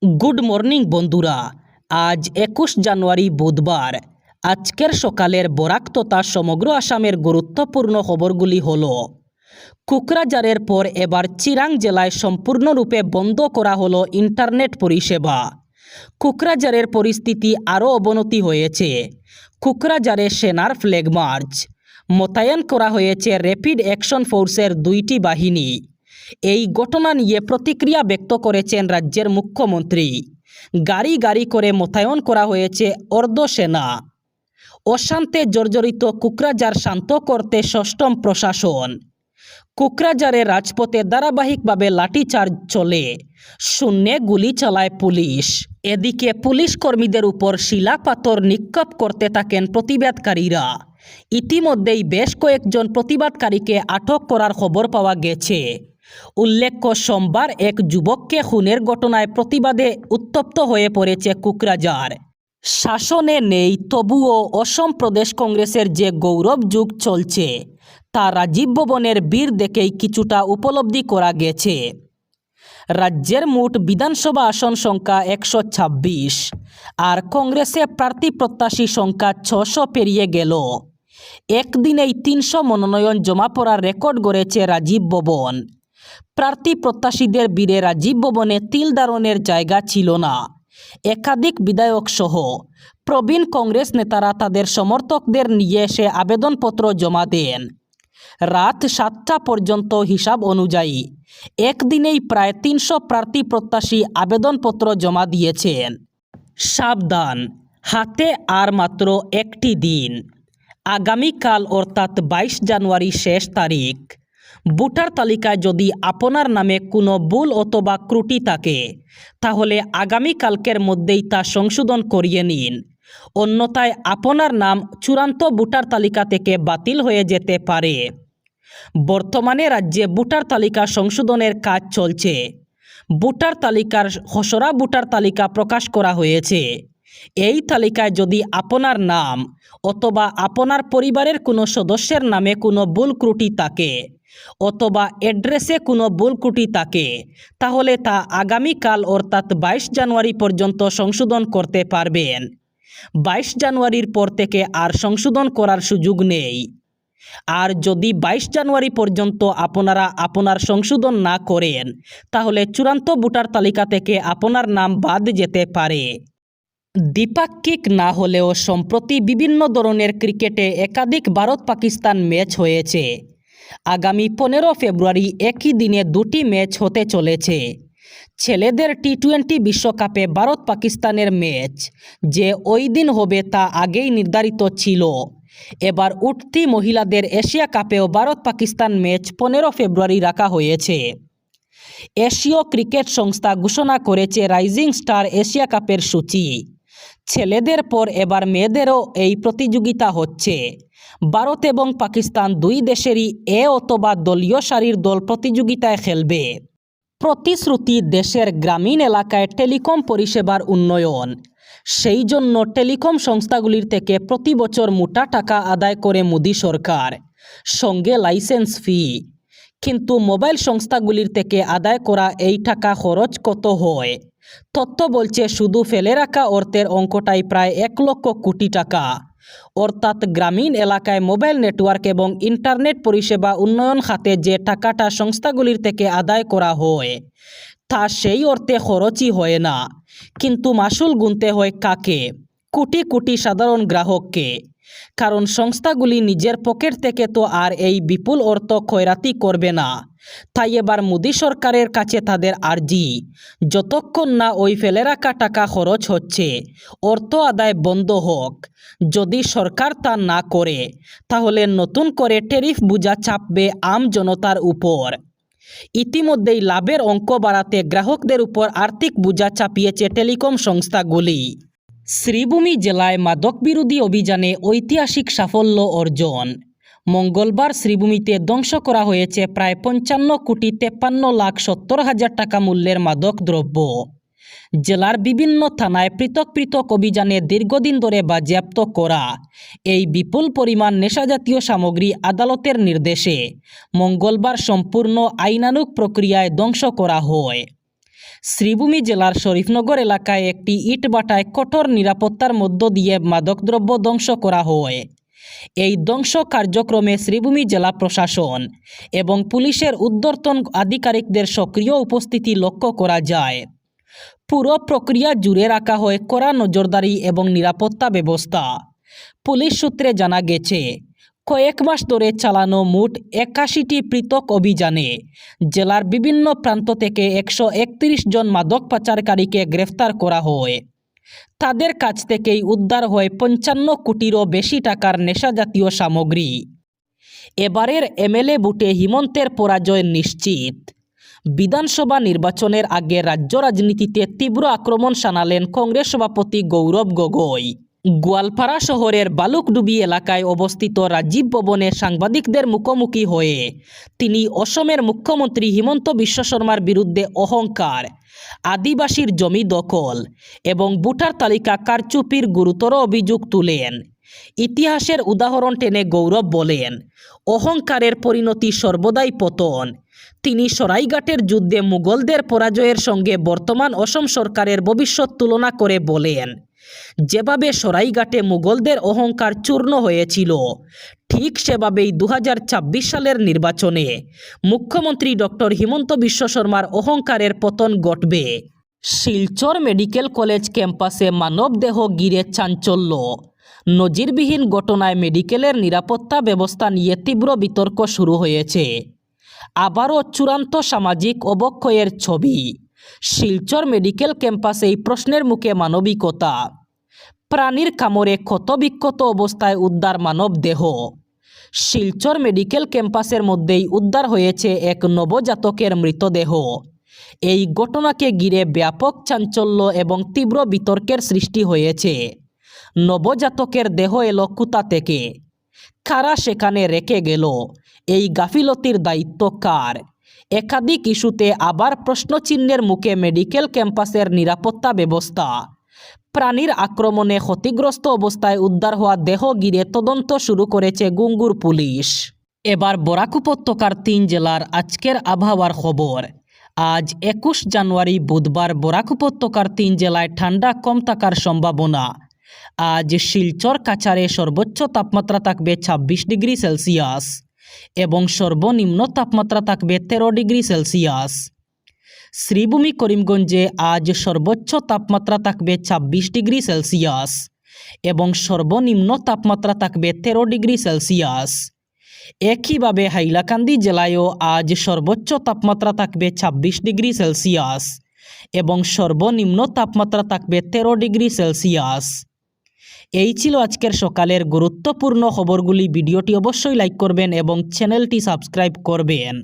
Good morning বন্ধুরা। আজ 21 জানুয়ারি বুধবার। আজকের সকালের বরাক তথা সমগ্র আসামের গুরুত্বপূর্ণ খবরগুলি হল: কোকরাঝারের পর এবার চিরাং জেলায় সম্পূর্ণরূপে বন্ধ করা হলো ইন্টারনেট পরিষেবা। কোকরাঝারের পরিস্থিতি আরও অবনতি হয়েছে। কোকরাঝারে সেনার ফ্ল্যাগ মার্চ, মোতায়েন করা হয়েছে র্যাপিড অ্যাকশন ফোর্সের 2টি বাহিনী। এই ঘটনা নিয়ে প্রতিক্রিয়া ব্যক্ত করেছেন রাজ্যের মুখ্যমন্ত্রী। গাড়ি গাড়ি করে মোতায়েন করা হয়েছে অর্ধসেনা। অশান্তে জর্জরিত কোকরাঝার শান্ত করতে সষ্টম প্রশাসন। কোকরাঝারে রাজপথে ধারাবাহিকভাবে লাঠিচার্জ চলে, শূন্যে গুলি চালায় পুলিশ। এদিকে পুলিশ কর্মীদের উপর শিলাপাথর নিক্ষেপ করতে থাকেন প্রতিবাদকারীরা। ইতিমধ্যেই বেশ কয়েকজন প্রতিবাদকারীকে আটক করার খবর পাওয়া গেছে। উল্লেখ্য, সোমবার এক যুবককে খুনের ঘটনায় প্রতিবাদে উত্তপ্ত হয়ে পড়েছে কোকরাঝার। শাসনে নেই, তবুও অসম প্রদেশ কংগ্রেসের যে গৌরব যুগ চলছে তা রাজীব ভবনের বীর দেখেই কিছুটা উপলব্ধি করা গেছে। রাজ্যের মোট বিধানসভা আসন সংখ্যা 126, আর কংগ্রেসে প্রার্থী প্রত্যাশী সংখ্যা 600 পেরিয়ে গেল। একদিনেই 300 মনোনয়ন জমা পড়ার রেকর্ড গড়েছে রাজীব ভবন। প্রার্থী প্রত্যাশীদের বীরে রাজীব ভবনে তিল ধারণের জায়গা ছিল না। একাধিক বিধায়ক সহ প্রবীণ কংগ্রেস নেতারা তাদের সমর্থকদের নিয়ে এসে আবেদনপত্র জমা দেন। রাত 7টা পর্যন্ত হিসাব অনুযায়ী একদিনেই প্রায় 300 প্রার্থী প্রত্যাশী আবেদনপত্র জমা দিয়েছেন। সাবধান, হাতে আর মাত্র একটি দিন। আগামীকাল অর্থাৎ 22 জানুয়ারি শেষ তারিখ। ভোটার তালিকায় যদি আপনার নামে কোনো ভুল অথবা ত্রুটি থাকে তাহলে আগামীকালকের মধ্যেই তা সংশোধন করিয়ে নিন। অন্যথায় আপনার নাম চূড়ান্ত ভোটার তালিকা থেকে বাতিল হয়ে যেতে পারে। বর্তমানে রাজ্যে ভোটার তালিকা সংশোধনের কাজ চলছে। ভোটার তালিকার খসড়া ভোটার তালিকা প্রকাশ করা হয়েছে। এই তালিকায় যদি আপনার নাম অথবা আপনার পরিবারের কোনো সদস্যের নামে কোনো ভুল ত্রুটি থাকে অথবা অ্যাড্রেসে কোনো ভুল ত্রুটি থাকে তাহলে তা আগামীকাল অর্থাৎ 22 জানুয়ারি পর্যন্ত সংশোধন করতে পারবেন। 22 জানুয়ারির পর থেকে আর সংশোধন করার সুযোগ নেই। আর যদি 22 জানুয়ারি পর্যন্ত আপনারা আপনার সংশোধন না করেন তাহলে চূড়ান্ত ভোটার তালিকা থেকে আপনার নাম বাদ যেতে পারে। দ্বিপাক্ষিক না হলেও সম্প্রতি বিভিন্ন ধরনের ক্রিকেটে একাধিক ভারত পাকিস্তান ম্যাচ হয়েছে। আগামী 15 ফেব্রুয়ারি একই দিনে 2টি ম্যাচ হতে চলেছে। ছেলেদের টি-20 বিশ্বকাপে ভারত পাকিস্তানের ম্যাচ যে ওই দিন হবে তা আগেই নির্ধারিত ছিল। এবার উঠতি মহিলাদের এশিয়া কাপেও ভারত পাকিস্তান ম্যাচ 15 ফেব্রুয়ারি রাখা হয়েছে। এশীয় ক্রিকেট সংস্থা ঘোষণা করেছে রাইজিং স্টার এশিয়া কাপের সূচি। ছেলেদের পর এবার মেয়েদেরও এই প্রতিযোগিতা হচ্ছে। ভারত এবং পাকিস্তান দুই দেশেরই এ অথবা দলীয় সারির দল প্রতিযোগিতায় খেলবে। প্রতিশ্রুতি দেশের গ্রামীণ এলাকায় টেলিকম পরিষেবার উন্নয়ন। সেই জন্য টেলিকম সংস্থাগুলির থেকে প্রতি বছর মোটা টাকা আদায় করে মোদি সরকার, সঙ্গে লাইসেন্স ফি। কিন্তু মোবাইল সংস্থাগুলির থেকে আদায় করা এই টাকা খরচ কত হয়? তথ্য বলছে শুধু ফেলে রাখা অর্থের অঙ্কটাই প্রায় 1 লক্ষ কোটি টাকা। অর্থাৎ গ্রামীণ এলাকায় মোবাইল নেটওয়ার্ক এবং ইন্টারনেট পরিষেবা উন্নয়ন খাতে যে টাকাটা সংস্থাগুলির থেকে আদায় করা হয় তা সেই অর্থে খরচই হয় না। কিন্তু মাসুল গুনতে হয় কাকে? কোটি কোটি সাধারণ গ্রাহককে। কারণ সংস্থাগুলি নিজের পকেট থেকে তো আর এই বিপুল অর্থ খয়রাতি করবে না। তাই এবার মোদি সরকারের কাছে তাদের আর্জি, যতক্ষণ না ওই ফেলে রাখা টাকা খরচ হচ্ছে অর্থ আদায় বন্ধ হোক। যদি সরকার তা না করে তাহলে নতুন করে ট্যারিফ বোঝা চাপবে আম জনতার উপর। ইতিমধ্যেই লাভের অঙ্ক বাড়াতে গ্রাহকদের উপর আর্থিক বোঝা চাপিয়েছে টেলিকম সংস্থাগুলি। শ্রীভূমি জেলায় মাদক বিরোধী অভিযানে ঐতিহাসিক সাফল্য অর্জন। মঙ্গলবার শ্রীভূমিতে ধ্বংস করা হয়েছে প্রায় 55,53,70,000 টাকা মূল্যের মাদক দ্রব্য। জেলার বিভিন্ন থানায় পৃথক পৃথক অভিযানে দীর্ঘদিন ধরে বাজেয়াপ্ত করা এই বিপুল পরিমাণ নেশাজাতীয় সামগ্রী আদালতের নির্দেশে মঙ্গলবার সম্পূর্ণ আইনানুগ প্রক্রিয়ায় ধ্বংস করা হয়। শ্রীভূমি জেলার শরীফনগর এলাকায় একটি ইটভাটায় কঠোর নিরাপত্তার মধ্য দিয়ে মাদকদ্রব্য ধ্বংস করা হয়। এই ধ্বংস কার্যক্রমে শ্রীভূমি জেলা প্রশাসন এবং পুলিশের ঊর্ধ্বতন আধিকারিকদের সক্রিয় উপস্থিতি লক্ষ্য করা যায়। পুরো প্রক্রিয়া জুড়ে রাখা হয় কড়া নজরদারি এবং নিরাপত্তা ব্যবস্থা। পুলিশ সূত্রে জানা গেছে, কয়েক মাস ধরে চালানো মোট 81টি পৃথক অভিযানে জেলার বিভিন্ন প্রান্ত থেকে 131 জন মাদক পাচারকারীকে গ্রেফতার করা হয়। তাদের কাছ থেকেই উদ্ধার হয় 55 কোটিরও বেশি টাকার নেশাজাতীয় সামগ্রী। এবারের এমএলএ ভোটে হিমন্তের পরাজয় নিশ্চিত। বিধানসভা নির্বাচনের আগে রাজ্য রাজনীতিতে তীব্র আক্রমণ শানালেন কংগ্রেস সভাপতি গৌরব গগৈ। গোয়ালপাড়া শহরের বালুকডুবি এলাকায় অবস্থিত রাজীব ভবনে সাংবাদিকদের মুখোমুখি হয়ে তিনি অসমের মুখ্যমন্ত্রী হিমন্ত বিশ্ব শর্মার বিরুদ্ধে অহংকার, আদিবাসীর জমি দখল এবং ভোটার তালিকা কারচুপির গুরুতর অভিযোগ তুলেন। ইতিহাসের উদাহরণ টেনে গৌরব বলেন, অহংকারের পরিণতি সর্বদাই পতন। তিনি সরাইঘাটের যুদ্ধে মুঘলদের পরাজয়ের সঙ্গে বর্তমান অসম সরকারের ভবিষ্যৎ তুলনা করে বলেন, যেভাবে সরাইঘাটে মুঘলদের অহংকার চূর্ণ হয়েছিল, ঠিক সেভাবেই 2026 সালের নির্বাচনে মুখ্যমন্ত্রী ডক্টর হিমন্ত বিশ্ব শর্মার অহংকারের পতন ঘটবে। শিলচর মেডিকেল কলেজ ক্যাম্পাসে মানবদেহ ঘিরে চাঞ্চল্য। নজিরবিহীন ঘটনায় মেডিকেলের নিরাপত্তা ব্যবস্থা নিয়ে তীব্র বিতর্ক শুরু হয়েছে। আবারও চূড়ান্ত সামাজিক অবক্ষয়ের ছবি। শিলচর মেডিকেল ক্যাম্পাসেই প্রশ্নের মুখে মানবিকতা। প্রাণীর কামড়ে ক্ষতবিক্ষত অবস্থায় উদ্ধার মানবদেহ। শিলচর মেডিকেল ক্যাম্পাসের মধ্যেই উদ্ধার হয়েছে এক নবজাতকের মৃতদেহ। এই ঘটনাকে ঘিরে ব্যাপক চাঞ্চল্য এবং তীব্র বিতর্কের সৃষ্টি হয়েছে। নবজাতকের দেহ এলো কোথা থেকে? কারা সেখানে রেখে গেল? এই গাফিলতির দায়িত্ব কার? একাধিক ইস্যুতে আবার প্রশ্নচিহ্নের মুখে মেডিকেল ক্যাম্পাসের নিরাপত্তা ব্যবস্থা। প্রাণীর আক্রমণে ক্ষতিগ্রস্ত অবস্থায় উদ্ধার হওয়া দেহ ঘিরে তদন্ত শুরু করেছে গুঙ্গুর পুলিশ। এবার বরাক উপত্যকার 3 জেলার আজকের আবহাওয়ার খবর। আজ 21 জানুয়ারি বুধবার বরাক উপত্যকার 3 জেলায় ঠান্ডা কম থাকার সম্ভাবনা। আজ শিলচর কাছাড়ে সর্বোচ্চ তাপমাত্রা থাকবে 26 ডিগ্রি সেলসিয়াস এবং সর্বনিম্ন তাপমাত্রা থাকবে 13 ডিগ্রি সেলসিয়াস। শ্রীভূমি করিমগঞ্জে আজ সর্বোচ্চ তাপমাত্রা থাকবে 26 ডিগ্রি সেলসিয়াস এবং সর্বনিম্ন তাপমাত্রা থাকবে 13 ডিগ্রি সেলসিয়াস। একইভাবে হাইলাকান্দি জেলায়ও আজ সর্বোচ্চ তাপমাত্রা থাকবে 26 ডিগ্রি সেলসিয়াস এবং সর্বনিম্ন তাপমাত্রা থাকবে 13 ডিগ্রি সেলসিয়াস। এই ছিল আজকের সকালের গুরুত্বপূর্ণ খবরগুলি। ভিডিওটি অবশ্যই লাইক করবেন এবং চ্যানেলটি সাবস্ক্রাইব করবেন।